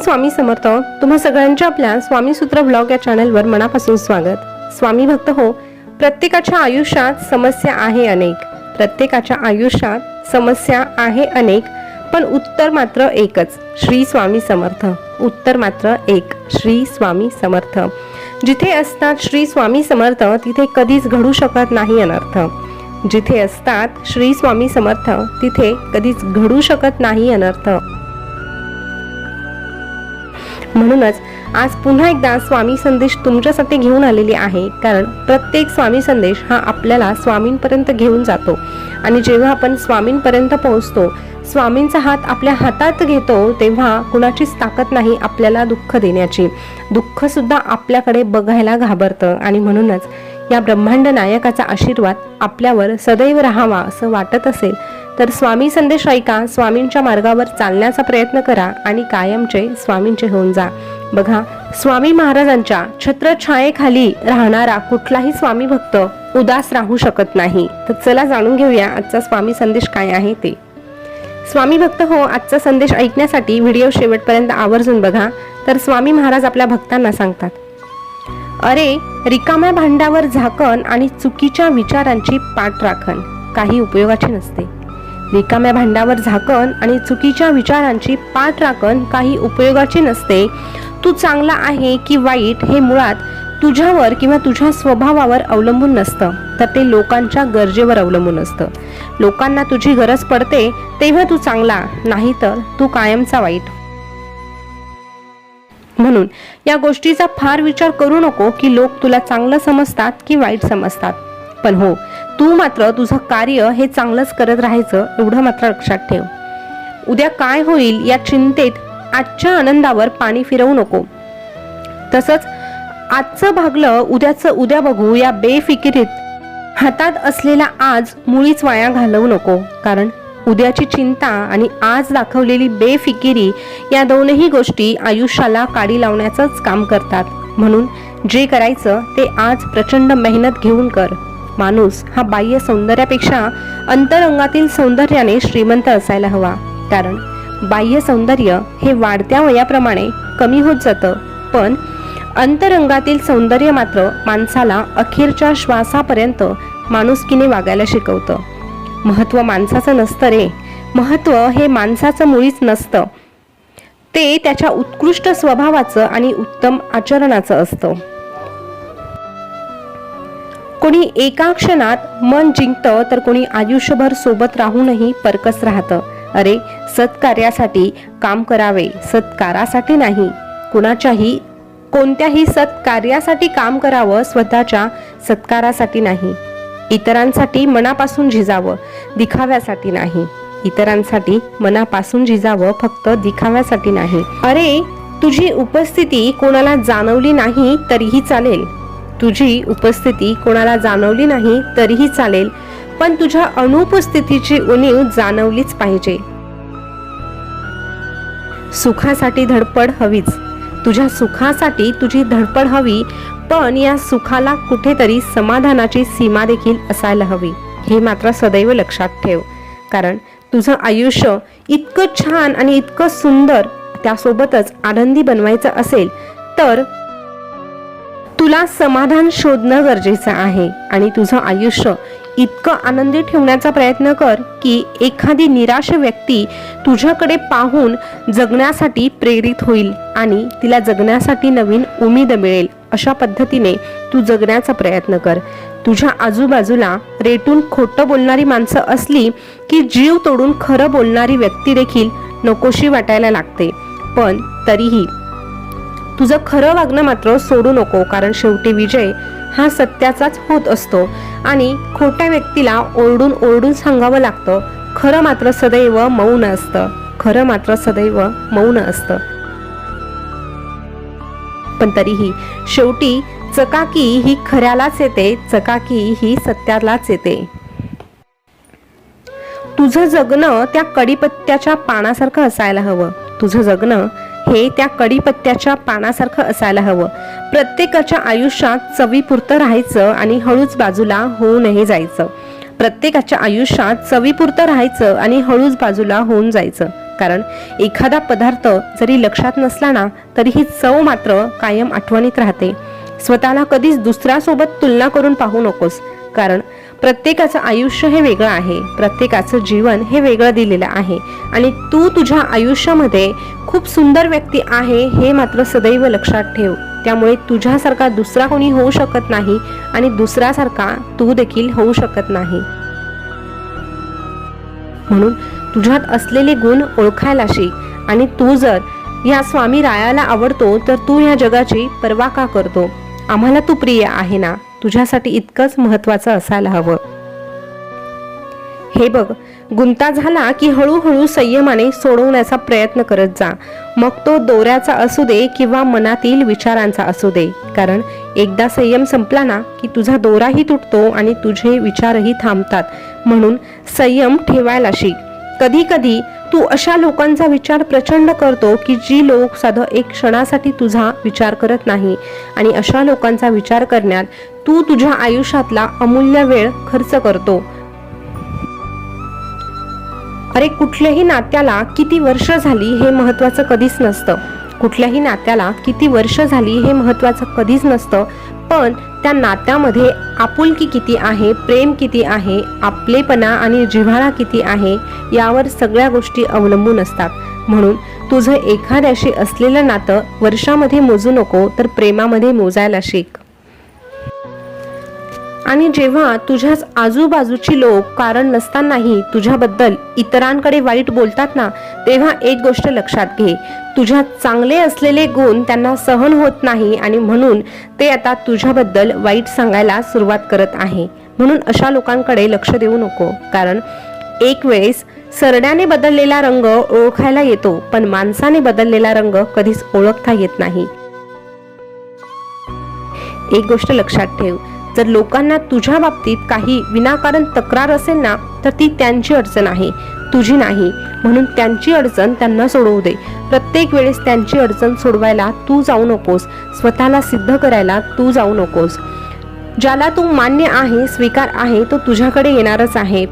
स्वामी समर्थ. तुम्हा सगळ्यांच्या आपल्या स्वामी सूत्र ब्लॉग या चॅनलवर मनापासून स्वागत. स्वामी भक्त हो, प्रत्येकाच्या आयुष्यात समस्या आहे अनेक, प्रत्येकाच्या आयुष्यात समस्या आहे अनेक, पण उत्तर मात्र एकच, श्री स्वामी समर्थ. उत्तर मात्र एक, श्री स्वामी समर्थ. जिथे असतात श्री स्वामी समर्थ तिथे कधीच घडू शकत नाही अनर्थ. जिथे असतात श्री स्वामी समर्थ तिथे कधीच घडू शकत नाही अनर्थ. म्हणूनच आज पुन्हा एकदा स्वामी संदेश तुमच्यासाठी घेऊन आलेली आहे. कारण प्रत्येक स्वामी संदेश हा आपल्याला स्वामींपर्यंत घेऊन जातो आणि जेव्हा आपण स्वामींपर्यंत पोहोचतो, स्वामींचा हात आपल्या हातात घेतो, तेव्हा कुणाचीच ताकद नाही आपल्याला दुःख देण्याची. दुःख सुद्धा आपल्याकडे बघायला घाबरतं आणि म्हणूनच या ब्रह्मांड नायकाचा आशीर्वाद आपल्यावर सदैव राहावा असं वाटत असेल तर स्वामी संदेश ऐका, स्वामींच्या मार्गावर चालण्याचा प्रयत्न करा आणि कायमचे स्वामींचे होऊन जा. बघा, स्वामी महाराजांच्या छत्रछायेखाली राहणारा कुठलाही स्वामी भक्त उदास राहू शकत नाही. तर चला जाणून घेऊया आजचा स्वामी संदेश काय आहे ते. स्वामी भक्त हो, आजचा संदेश ऐकण्यासाठी व्हिडिओ शेवटपर्यंत आवर्जून बघा. तर स्वामी महाराज आपल्या भक्तांना सांगतात, अरे रिकाम्या भांड्यावर झाकण आणि चुकीच्या विचारांची पाठ राखण काही उपयोगाची नसते. रिकाम्या भांड्यावर झाकण आणि चुकीच्या विचारांची पाठ राखण काही उपयोगाची नसते. तू चांगला आहे की वाईट हे मुळात तुझ्यावर किंवा तुझ्या स्वभावावर अवलंबून नसतं, तर ते लोकांच्या गरजेवर अवलंबून असतं. लोकांना तुझी गरज पडते तेव्हा तू चांगला, नाही तर तू कायमचा वाईट. म्हणून या गोष्टीचा फार विचार करू नको की लोक तुला चांगलं समजतात की वाईट समजतात. पण हो, तू मात्र तुझं कार्य हे चांगलंच करत राहायचं, एवढं मात्र लक्षात ठेव. उद्या काय होईल या चिंतेत आजच्या आनंदावर पाणी फिरवू नको. तसंच आजचं भागलं उद्याचं उद्या बघू या बेफिकिरीत हातात असलेला आज मुळीच वाया घालवू नको. कारण उद्याची चिंता आणि आज दाखवलेली बेफिकिरी या दोनही गोष्टी आयुष्याला काडी लावण्याचंच काम करतात. म्हणून जे करायचं ते आज प्रचंड मेहनत घेऊन कर. माणूस हा बाह्य सौंदर्यापेक्षा अंतरंगातील सौंदर्याने श्रीमंत असायला हवा. कारण बाह्य सौंदर्य हे वाढत्या वयाप्रमाणे कमी होत जातं, पण अंतरंगातील सौंदर्य मात्र माणसाला अखेरच्या श्वासापर्यंत माणुसकीने वागायला शिकवतं. महत्व माणसाचं नसतं रे, महत्व हे माणसाचं मुळीच नसतं, ते त्याच्या उत्कृष्ट स्वभावाचं आणि उत्तम आचरणाचं असतं. कोणी एका क्षणात मन जिंकतं तर कोणी आयुष्यभर सोबत राहूनही परकस राहतं. अरे सत्कार्यासाठी काम करावे, सत्कारासाठी नाही. कोणत्याही सत्कार्यासाठी काम करावं, स्वतःच्या सत्कारासाठी नाही. इतरांसाठी मनापासून झिजावं, दिखाव्यासाठी नाही. इतरांसाठी मनापासून झिजावं, फक्त दिखाव्यासाठी नाही. अरे तुझी उपस्थिती कोणाला जाणवली नाही तरीही चालेल, तुझी उपस्थिती कोणाला जाणवली नाही तरीही चालेल, पण तुझ्या अनुपस्थितीची उणीव जाणवलीच पाहिजे. सुखासाठी धडपड हवीच, तुझ्या सुखासाठी तुझी धडपड हवी, पण या सुखाला कुठेतरी समाधानाची सीमा देखील असायला हवी. हे मात्र सदैव लक्षात ठेव. कारण तुझं आयुष्य इतकं छान आणि इतकं सुंदर, त्यासोबतच आनंदी बनवायचं असेल तर तुला समाधान शोधणं गरजेचं आहे. आणि तुझं आयुष्य इतकं आनंदी ठेवण्याचा प्रयत्न कर की एखादी निराश व्यक्ती तुझ्याकडे पाहून जगण्यासाठी प्रेरित होईल आणि तिला जगण्यासाठी नवीन उमेद मिळेल. अशा पद्धतीने तू जगण्याचा प्रयत्न कर. तुझ्या आजूबाजूला रेटून खोटं बोलणारी माणसं असली की जीव तोडून खरं बोलणारी व्यक्ती देखील नकोशी वाटायला लागते. पण तरीही तुझं खरं वागणं मात्र सोडू नको. कारण शेवटी विजय हा सत्याचाच होत असतो आणि खोट्या व्यक्तीला ओरडून ओरडून सांगावं लागतं. खरं मात्र सदैव मौन असतं, खरं मात्र सदैव मौन असतं. पण तरीही शेवटी चकाकी ही खऱ्यालाच येते, चकाकी ही सत्यालाच येते. तुझं जगणं त्या कडीपत्त्याच्या पानासारखं असायला हवं. तुझं जगणं हे त्या कडीपत्त्याच्या पानासारखं असायला हवं. प्रत्येकाच्या आयुष्यात चवीपुरतं राहायचं आणि हळूच बाजूला होऊनही जायचं. प्रत्येकाच्या आयुष्यात चवीपुरतं राहायचं आणि हळूच बाजूला होऊन जायचं. कारण एखादा पदार्थ जरी लक्षात नसला ना तरीही चव मात्र कायम आठवणीत राहते. स्वतःला कधीच दुसऱ्यासोबत तुलना करून पाहू नकोस, कारण प्रत्येकाचं आयुष्य हे वेगळं आहे, प्रत्येकाचं जीवन हे वेगळं दिलेलं आहे आणि तू तुझ्या आयुष्यामध्ये खूप सुंदर व्यक्ती आहे हे मात्र सदैव लक्षात ठेव. त्यामुळे तुझ्यासारखा दुसरा कोणी होऊ शकत नाही आणि दुसऱ्यासारखा तू देखील होऊ शकत नाही. म्हणून तुझ्यात असलेले गुण ओळखायला शिक आणि तू जर या स्वामी रायाला आवडतो तर तू या जगाची पर्वा का करतो? आम्हाला तू प्रिय आहे ना, तुझ्यासाठी इतकंच महत्वाचं असायला हवं. हे बघ, गुंता झाला की हळूहळू संयमाने सोडवण्याचा प्रयत्न करत जा. मग तो दोऱ्याचा असू दे किंवा मनातील विचारांचा असू दे, कारण एकदा संयम संपला ना की तुझा दोराही तुटतो आणि तुझे विचारही थांबतात. म्हणून संयम ठेवायला शिक. कधी कधी तू अशा लोकांचा विचार प्रचंड करतो की जी लोक साधं एक क्षणासाठी तुझा विचार करत नाही, आणि अशा लोकांचा विचार करण्यात तू तुझ्या आयुष्यातला अमूल्य वेळ खर्च करतो. अरे, कुठल्याही नात्याला किती वर्ष झाली हे महत्वाचं कधीच नसतं. कुठल्याही नात्याला किती वर्ष झाली हे महत्वाचं कधीच नसतं, पण त्या नात्यामध्ये आपुलकी किती आहे, प्रेम किती आहे, आपलेपणा आणि जिव्हाळा किती आहे यावर सगळ्या गोष्टी अवलंबून असतात. म्हणून तुझं एखाद्याशी असलेलं नातं वर्षामध्ये मोजू नको, तर प्रेमामध्ये मोजायला शिक. आणि जेव्हा तुझ्याच आजूबाजूची लोक कारण नसतानाही तुझ्याबद्दल इतरांकडे वाईट बोलतात ना, तेव्हा एक गोष्ट लक्षात घे, तुझ्यात चांगले असलेले गुण त्यांना सहन होत नाही आणि म्हणून ते आता तुझ्याबद्दल वाईट सांगायला सुरुवात करत आहे. म्हणून अशा लोकांकडे लक्ष देऊ नको, कारण एक वेळेस सरड्याने बदललेला रंग ओळखायला येतो, पण माणसाने बदललेला रंग कधीच ओळखता येत नाही. एक गोष्ट लक्षात ठेव, जर लोकांना तुझ्या बाबतीत काही विनाकारण तक्रार असेल ना, तर ती त्यांची अडचण आहे, तुझी नाही. म्हणून त्यांची अडचण त्यांना सोडवू दे. प्रत्येक वेळेस त्यांची अडचण सोडवायला तू जाऊ नकोस, स्वतःला सिद्ध करायला तू जाऊ नकोस. ज्याला तू मान्य आहे, स्वीकार आहे, तो तुझ्याकडे येणारच आहे.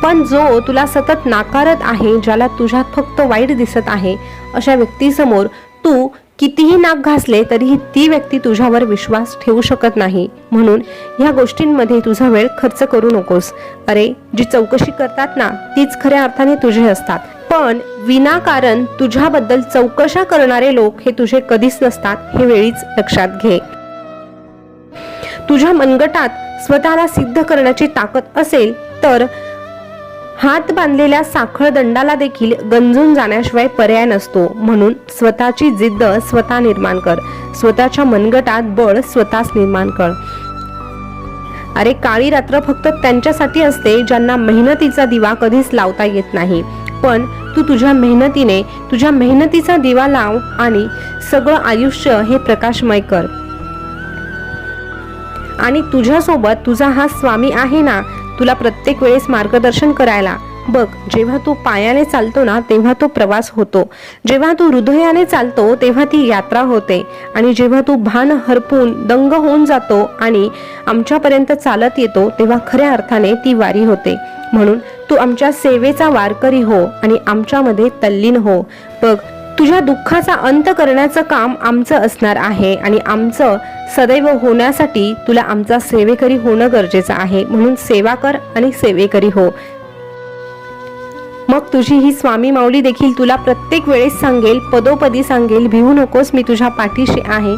पण जो तुला सतत नाकारत आहे, ज्याला तुझ्यात फक्त वाईट दिसत आहे, अशा व्यक्तीसमोर तू कितीही नाक घासले तरीही ती व्यक्ती तुझ्यावर विश्वास ठेवू शकत नाही. म्हणून ह्या गोष्टींमध्ये तुझा वेळ खर्च करू नकोस. अरे, जी चौकशी करतात ना तीच खऱ्या अर्थाने तुझे असतात, पण विनाकारण तुझ्याबद्दल चौकशा करणारे लोक हे तुझे कधीच नसतात, हे वेळीच लक्षात घे. तुझ्या मनगटात स्वतःला सिद्ध करण्याची ताकद असेल तर हात बांधलेल्या साखळ दंडाला देखील गंजून जाण्याशिवाय पर्याय नसतो. म्हणून स्वतःची जिद्द स्वतः निर्माण कर, स्वतःच्या मनगटात बळ स्वतःच निर्माण कर. अरे, काळी रात्र फक्त त्यांच्यासाठी असते ज्यांना मेहनतीचा दिवा कधीच लावता येत नाही. पण तू तुझ्या मेहनतीचा दिवा लाव आणि सगळं आयुष्य हे प्रकाशमय कर. आणि तुझ्यासोबत तुझा हा स्वामी आहे ना, तुला प्रत्येक वेळेस मार्गदर्शन करायला. बघ, जेव्हा तू पायाने चालतो ना तेव्हा तो प्रवास होतो, जेव्हा तू हृदयाने चालतो तेव्हा ती यात्रा होते, आणि जेव्हा तू भान हरपून दंग होऊन जातो आणि आमच्यापर्यंत चालत येतो तेव्हा खऱ्या अर्थाने ती वारी होते. म्हणून तू आमच्या सेवेचा वारकरी हो आणि आमच्यामध्ये तल्लीन हो. बघ, तुझ्या दुःखाचा अंत करण्याचं काम आमचं असणार आहे आणि आमचं सदैव होण्यासाठी तुला आमचा सेवेकरी होणं गरजेचं आहे. म्हणून सेवा कर आणि सेवेकरी हो. मग तुझी ही स्वामी माऊली देखील तुला प्रत्येक वेळेस सांगेल, पदोपदी सांगेल, भिवू नकोस, मी तुझ्या पाठीशी आहे,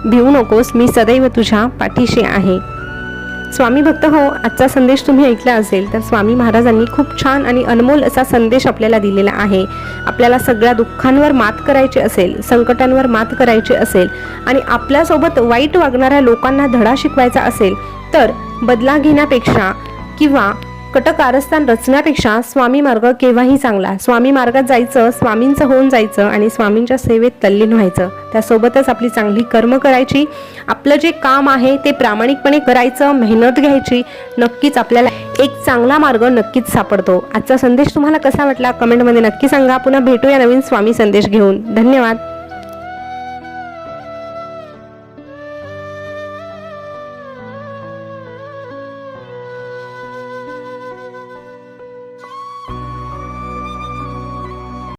भिवू नकोस, मी सदैव तुझ्या पाठीशी आहे. स्वामी भक्त हो, आजचा संदेश तुम्ही ऐकला असेल तर स्वामी महाराजांनी खूप छान आणि अनमोल असा संदेश आपल्याला दिलेला आहे. आपल्याला सगळ्या दुःखांवर मात करायची असेल, संकटांवर मात करायची असेल आणि आपल्यासोबत वाईट वागणाऱ्या लोकांना धडा शिकवायचा असेल तर बदला घेण्यापेक्षा किंवा कटकारस्थान रचण्यापेक्षा स्वामी मार्ग केव्हाही चांगला. स्वामी मार्गात जायचं, स्वामींचं होऊन जायचं आणि स्वामींच्या सेवेत तल्लीन व्हायचं. त्यासोबतच आपली चांगली कर्म करायची, आपलं जे काम आहे ते प्रामाणिकपणे करायचं, मेहनत घ्यायची. नक्कीच आपल्याला एक चांगला मार्ग नक्कीच सापडतो. आजचा संदेश तुम्हाला कसा वाटला कमेंटमध्ये नक्की सांगा. पुन्हा भेटूया नवीन स्वामी संदेश घेऊन. धन्यवाद.